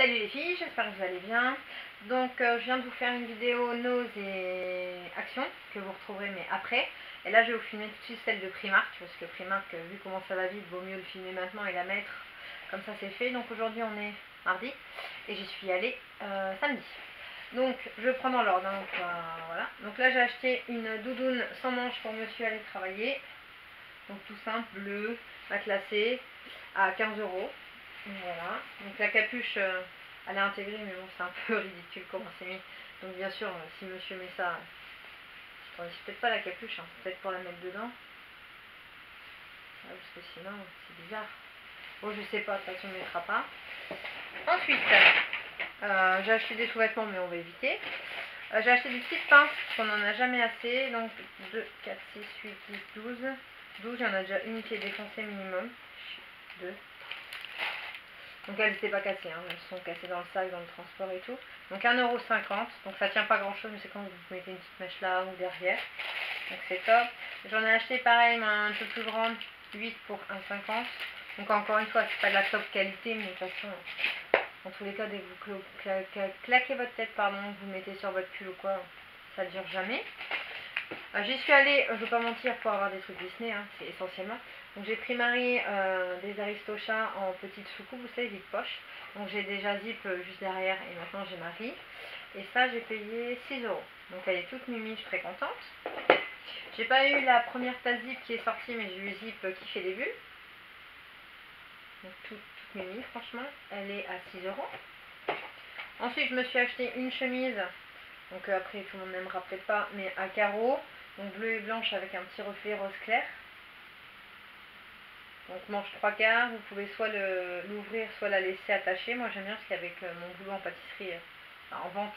Salut les filles, j'espère que vous allez bien. Donc je viens de vous faire une vidéo nose et action que vous retrouverez mais après. Et là je vais vous filmer tout de suite celle de Primark, parce que Primark, vu comment ça va vite, vaut mieux le filmer maintenant et la mettre. Comme ça c'est fait. Donc aujourd'hui on est mardi et j'y suis allée samedi. Donc je prends dans l'ordre, hein, donc voilà. Donc là j'ai acheté une doudoune sans manches pour monsieur aller travailler. Donc tout simple, bleu, matelassé, à 15 €. Voilà, donc la capuche elle est intégrée, mais bon c'est un peu ridicule comment c'est mis. Donc bien sûr si monsieur met ça, c'est peut-être pas la capuche, hein, c'est peut-être pour la mettre dedans. Ouais, parce que sinon c'est bizarre. Bon je sais pas, de toute façon on ne mettra pas. Ensuite j'ai acheté des sous-vêtements mais on va éviter. J'ai acheté des petites pinces, qu'on n'en a jamais assez. Donc 2, 4, 6, 8, 10, 12. 12, il y en a déjà une qui est défoncée minimum. 2. Donc elles n'étaient pas cassées, hein. Elles sont cassées dans le sac, dans le transport et tout. Donc 1,50 €, donc ça tient pas grand chose, mais c'est quand vous mettez une petite mèche là ou derrière. Donc c'est top. J'en ai acheté pareil, mais un peu plus grande, 8 pour 1,50 €. Donc encore une fois, c'est pas de la top qualité, mais de toute façon, en tous les cas, dès que vous claquez votre tête, pardon, vous le mettez sur votre pull ou quoi, ça ne dure jamais. J'y suis allée, je ne vais pas mentir, pour avoir des trucs Disney, hein, c'est essentiellement. Donc j'ai pris Marie des Aristochats en petite soucoupe, vous savez, vide poche. Donc j'ai déjà Zip juste derrière et maintenant j'ai Marie. Et ça j'ai payé 6 €. Donc elle est toute mimi, je suis très contente. J'ai pas eu la première tasse Zip qui est sortie, mais j'ai eu Zip qui fait des bulles. Donc toute mimi, franchement, elle est à 6 €. Ensuite je me suis acheté une chemise. Donc après tout le monde n'aimera peut-être pas, mais à carreaux, donc bleu et blanche avec un petit reflet rose clair. Donc manche 3/4, vous pouvez soit l'ouvrir, soit la laisser attachée. Moi j'aime bien parce qu'avec mon boulot en pâtisserie, en vente,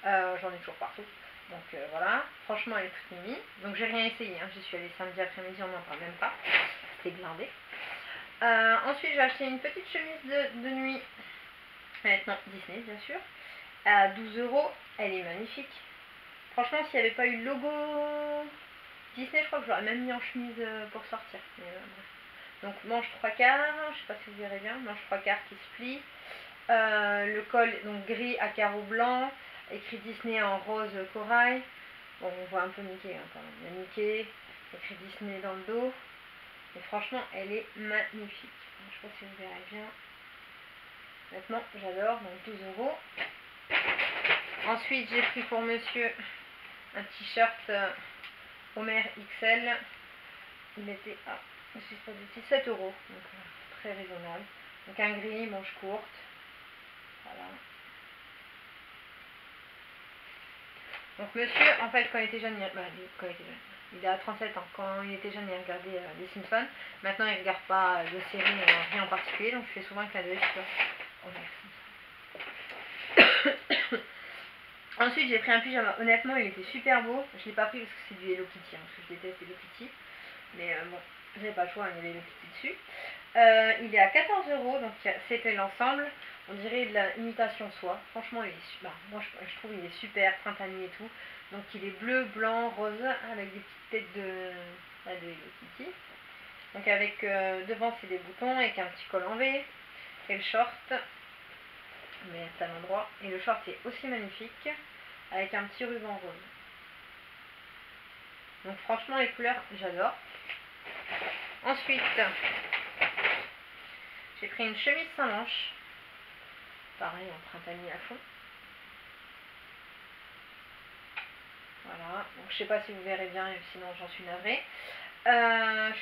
j'en ai toujours partout. Donc voilà, franchement elle est toute mimi. Donc j'ai rien essayé, hein. J'y suis allée samedi après-midi, on n'en parle même pas. C'était blindé. Ensuite j'ai acheté une petite chemise de nuit, maintenant Disney bien sûr, à 12 €. Elle est magnifique. Franchement, s'il n'y avait pas eu le logo Disney, je crois que je l'aurais même mis en chemise pour sortir. Mais, bref. Donc manche 3/4, je sais pas si vous verrez bien, manche 3/4 qui se plie. Le col donc gris à carreaux blancs, écrit Disney en rose corail. Bon, on voit un peu Mickey, hein, quand même. Il y a Mickey, écrit Disney dans le dos. Et franchement, elle est magnifique. Je sais pas si vous verrez bien. Maintenant, j'adore, donc 12 €. Ensuite, j'ai pris pour monsieur un t-shirt Homer XL. Il était à 7 €, donc très raisonnable. Donc un gris, manche courte. Voilà. Donc monsieur, en fait, quand il était jeune, il a 37 ans. Quand il était jeune, il regardait les Simpsons. Maintenant, il ne regarde pas de série, rien en particulier. Donc je fais souvent un clin d'œil sur Homer. Ensuite, j'ai pris un pyjama. Honnêtement, il était super beau. Je ne l'ai pas pris parce que c'est du Hello Kitty, hein, parce que je déteste Hello Kitty. Mais bon, j'avais pas le choix, il y avait Hello Kitty dessus. Il est à 14 €, donc c'était l'ensemble. On dirait de la imitation soie. Franchement, il est super. Moi, je trouve qu'il est super printanier et tout. Donc, il est bleu, blanc, rose, avec des petites têtes de Hello Kitty. Donc, avec devant, c'est des boutons avec un petit col en V. Et le short, mais à un endroit. Et le short est aussi magnifique, avec un petit ruban rose. Donc, franchement, les couleurs, j'adore. Ensuite, j'ai pris une chemise sans manches. Pareil, en printanier à fond. Voilà, donc je sais pas si vous verrez bien, sinon j'en suis navrée.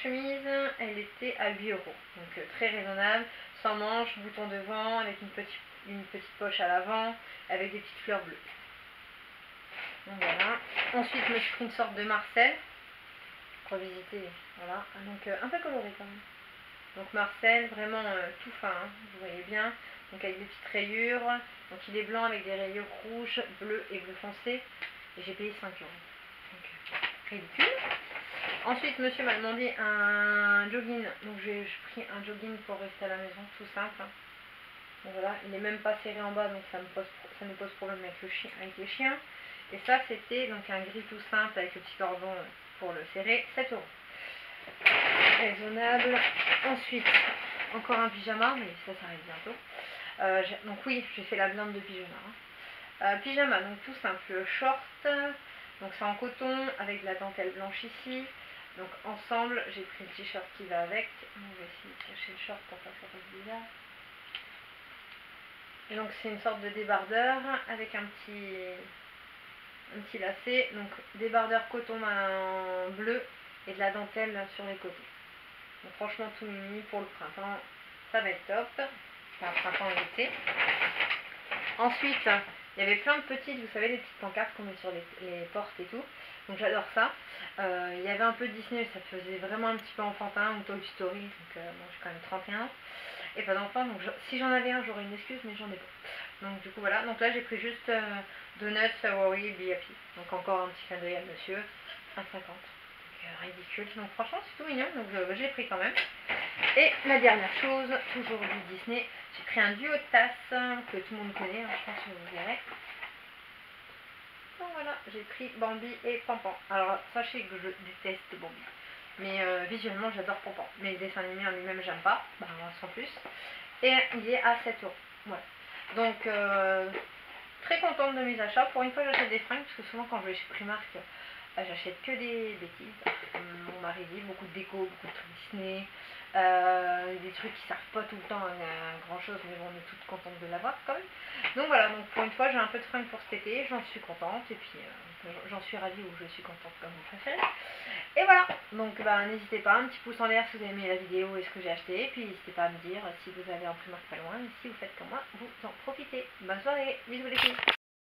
Chemise, elle était à 8 €, donc très raisonnable, sans manches, bouton devant, avec une petite poche à l'avant, avec des petites fleurs bleues. Donc voilà. Ensuite, je me suis pris une sorte de Marcel, revisité, voilà, donc un peu coloré quand même. Donc Marcel, vraiment tout fin, hein, vous voyez bien, donc avec des petites rayures, donc il est blanc avec des rayures rouges, bleues et bleu foncé. Et j'ai payé 5 €. Donc, ridicule. Ensuite, monsieur m'a demandé un jogging. Donc, j'ai pris un jogging pour rester à la maison, tout simple. Donc, voilà, il n'est même pas serré en bas, donc ça nous pose problème avec les chiens. Et ça, c'était donc un gris tout simple avec le petit cordon pour le serrer, 7 €. Raisonnable. Ensuite, encore un pyjama, mais ça arrive bientôt. Donc oui, j'ai fait la blinde de pyjama. Pyjama, donc tout simple, short. Donc c'est en coton avec de la dentelle blanche ici. Donc ensemble, j'ai pris le t-shirt qui va avec. On va essayer de cacher le short pour pas que ça fasse bizarre. Et donc c'est une sorte de débardeur avec un petit lacet. Donc débardeur coton en bleu et de la dentelle sur les côtés. Donc franchement tout mini pour le printemps, ça va être top. Enfin printemps et été. Ensuite, il y avait plein de petites, vous savez, les petites pancartes qu'on met sur les portes et tout. Donc j'adore ça. Il y avait un peu de Disney, mais ça faisait vraiment un petit peu enfantin, ou Toy Story. Donc bon, j'ai quand même 31 ans. Et pas d'enfant, donc si j'en avais un, j'aurais une excuse, mais j'en ai pas. Donc du coup voilà, donc là j'ai pris juste Donuts, Savory, Be Happy. Donc encore un petit clin d'œil à monsieur, 1,50. Donc ridicule. Donc franchement c'est tout mignon, donc je l'ai pris quand même. Et la dernière chose, toujours du Disney, j'ai pris un duo de tasses que tout le monde connaît, hein, je pense que vous verrez. Donc voilà, j'ai pris Bambi et Pampan. Alors sachez que je déteste Bambi. Mais visuellement j'adore Pampan. Mais le dessin animé en lui-même j'aime pas, bah, sans plus. Et il est à 7 €. Voilà. Donc très contente de mes achats. Pour une fois j'achète des fringues, parce que souvent quand je vais chez Primark, j'achète que des bêtises. Mon mari dit beaucoup de déco, beaucoup de trucs Disney, des trucs qui servent pas tout le temps à grand chose, mais bon, on est toutes contentes de l'avoir quand même. Donc voilà, donc pour une fois j'ai un peu de fringues pour cet été, j'en suis contente, et puis j'en suis ravie, ou je suis contente comme vous préférez. Et voilà, donc bah, n'hésitez pas, un petit pouce en l'air si vous avez aimé la vidéo et ce que j'ai acheté, et puis n'hésitez pas à me dire si vous avez un Primark pas loin, et si vous faites comme moi, vous en profitez. Bonne soirée, bisous les filles.